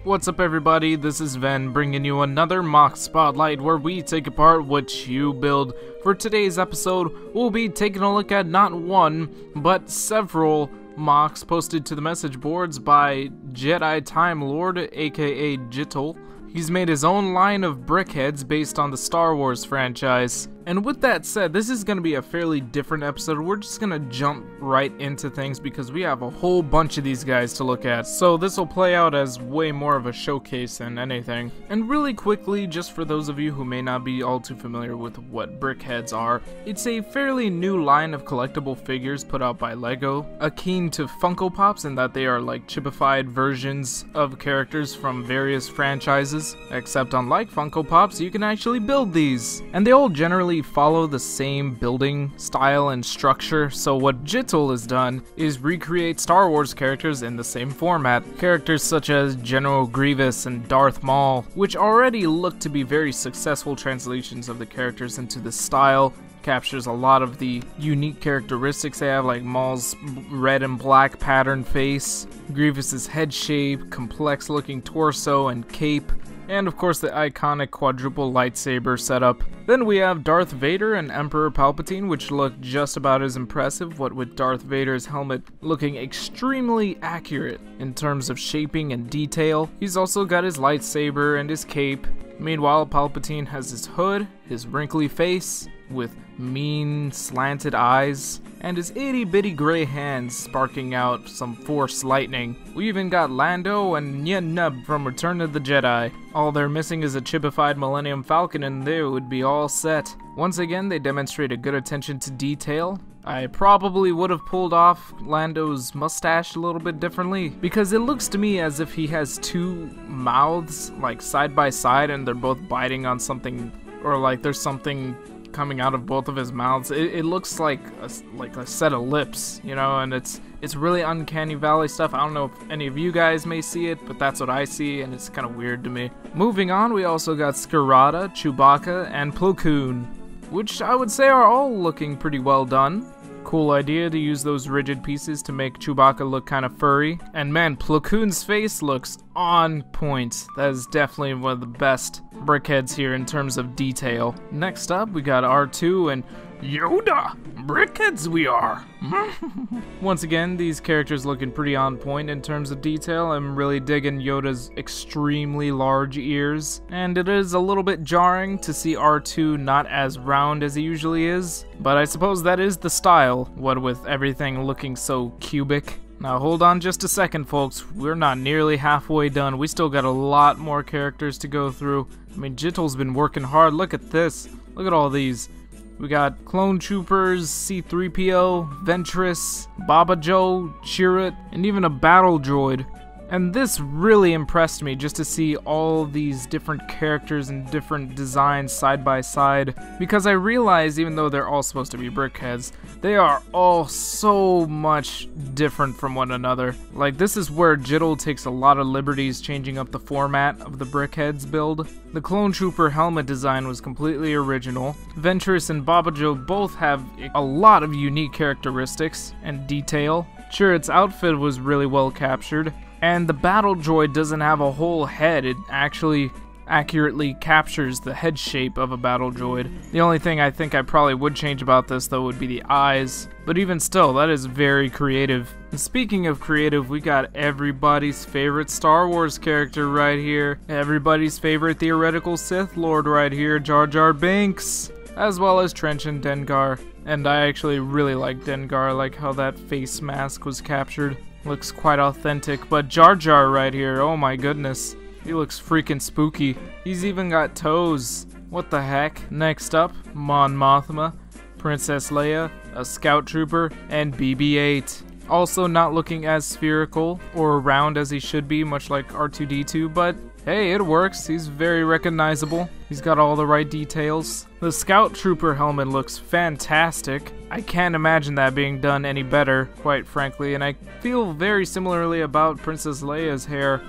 What's up everybody, this is Ven bringing you another MOC Spotlight where we take apart what you build. For today's episode, we'll be taking a look at not one, but several MOCs posted to the message boards by Jedi Time Lord, aka Jitil. He's made his own line of BrickHeadz based on the Star Wars franchise. And with that said, this is going to be a fairly different episode. We're just going to jump right into things because we have a whole bunch of these guys to look at. So this will play out as way more of a showcase than anything. And really quickly, just for those of you who may not be all too familiar with what BrickHeadz are, it's a fairly new line of collectible figures put out by LEGO, akin to Funko Pops in that they are like chipified versions of characters from various franchises. Except unlike Funko Pops, you can actually build these. And they all generally follow the same building style and structure, so what Jitil has done is recreate Star Wars characters in the same format. Characters such as General Grievous and Darth Maul, which already look to be very successful translations of the characters into the style. Captures a lot of the unique characteristics they have, like Maul's red and black pattern face, Grievous's head shape, complex looking torso and cape, and of course the iconic quadruple lightsaber setup. Then we have Darth Vader and Emperor Palpatine, which look just about as impressive, what with Darth Vader's helmet looking extremely accurate in terms of shaping and detail. He's also got his lightsaber and his cape. Meanwhile, Palpatine has his hood, his wrinkly face with mean slanted eyes, and his itty-bitty gray hands sparking out some force lightning. We even got Lando and Nub from Return of the Jedi. All they're missing is a chipified Millennium Falcon and they would be all set. Once again, they demonstrate a good attention to detail. I probably would have pulled off Lando's mustache a little bit differently, because it looks to me as if he has two mouths like side by side and they're both biting on something, or like there's something coming out of both of his mouths. It looks like a set of lips, you know, and it's really uncanny valley stuff. I don't know if any of you guys may see it, but that's what I see, and it's kind of weird to me. Moving on, we also got Skirata, Chewbacca, and Plo Koon, which I would say are all looking pretty well done. Cool idea to use those rigid pieces to make Chewbacca look kind of furry. And man, Plo Koon's face looks on point. That is definitely one of the best BrickHeadz here in terms of detail. Next up, we got R2 and Yoda! BrickHeadz we are! Once again, these characters looking pretty on point in terms of detail. I'm really digging Yoda's extremely large ears. And it is a little bit jarring to see R2 not as round as he usually is. But I suppose that is the style, what with everything looking so cubic. Now hold on just a second folks, we're not nearly halfway done. We still got a lot more characters to go through. I mean, Jitil's been working hard. Look at this. Look at all these. We got Clone Troopers, C-3PO, Ventress, Baba Joe, Chirrut, and even a battle droid. And this really impressed me, just to see all these different characters and different designs side by side, because I realized even though they're all supposed to be BrickHeadz, they are all so much different from one another. Like, this is where Jitil takes a lot of liberties changing up the format of the BrickHeadz build. The Clone Trooper helmet design was completely original. Ventress and Baba Joe both have a lot of unique characteristics and detail. Chirrut's outfit was really well captured. And the battle droid doesn't have a whole head, it actually accurately captures the head shape of a battle droid. The only thing I think I probably would change about this though would be the eyes, but even still, that is very creative. And speaking of creative, we got everybody's favorite Star Wars character right here. Everybody's favorite theoretical Sith Lord right here, Jar Jar Binks, as well as Trench and Dengar. And I actually really like Dengar, I like how that face mask was captured. Looks quite authentic, but Jar Jar right here, oh my goodness. He looks freaking spooky. He's even got toes. What the heck? Next up, Mothma, Princess Leia, a Scout Trooper, and BB-8. Also not looking as spherical or round as he should be, much like R2-D2, but hey, it works. He's very recognizable. He's got all the right details. The Scout Trooper helmet looks fantastic. I can't imagine that being done any better, quite frankly, and I feel very similarly about Princess Leia's hair.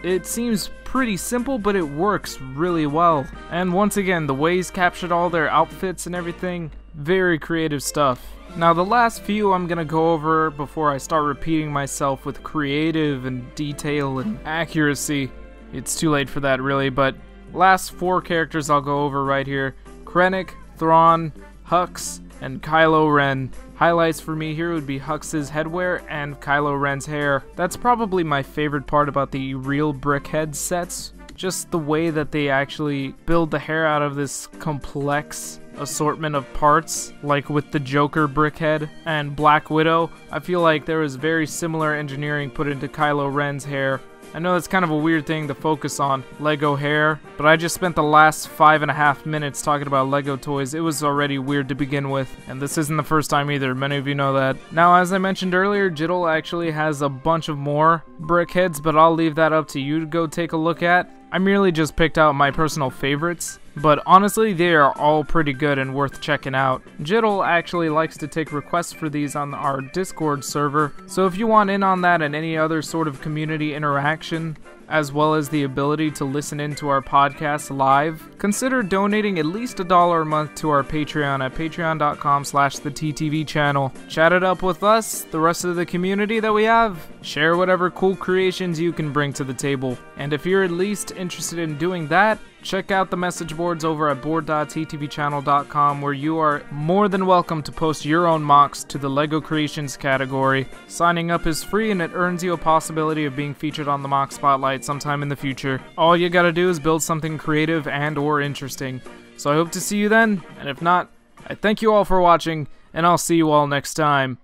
It seems pretty simple, but it works really well. And once again, the way he's captured all their outfits and everything, very creative stuff. Now the last few I'm gonna go over before I start repeating myself with creative and detail and accuracy. it's too late for that really, but last 4 characters I'll go over right here. Krennic, Thrawn, Hux, and Kylo Ren. Highlights for me here would be Hux's headwear and Kylo Ren's hair. That's probably my favorite part about the real BrickHeadz sets. Just the way that they actually build the hair out of this complex assortment of parts, like with the Joker BrickHead and Black Widow. I feel like there was very similar engineering put into Kylo Ren's hair. I know that's kind of a weird thing to focus on, Lego hair, but I just spent the last 5.5 minutes talking about Lego toys. It was already weird to begin with, and this isn't the first time either. Many of you know that. Now, as I mentioned earlier, Jitil actually has a bunch of more BrickHeadz, but I'll leave that up to you to go take a look at. I merely just picked out my personal favorites, but honestly, they are all pretty good and worth checking out. Jitil actually likes to take requests for these on our Discord server, so if you want in on that and any other sort of community interaction, as well as the ability to listen in to our podcast live, consider donating at least $1 a month to our Patreon at patreon.com/TheTTV channel. Chat it up with us, the rest of the community that we have. Share whatever cool creations you can bring to the table. And if you're at least interested in doing that, check out the message boards over at board.ttvchannel.com, where you are more than welcome to post your own MOCs to the LEGO Creations category. Signing up is free and it earns you a possibility of being featured on the MOC Spotlight sometime in the future. All you gotta do is build something creative and or interesting. So I hope to see you then, and if not, I thank you all for watching, and I'll see you all next time.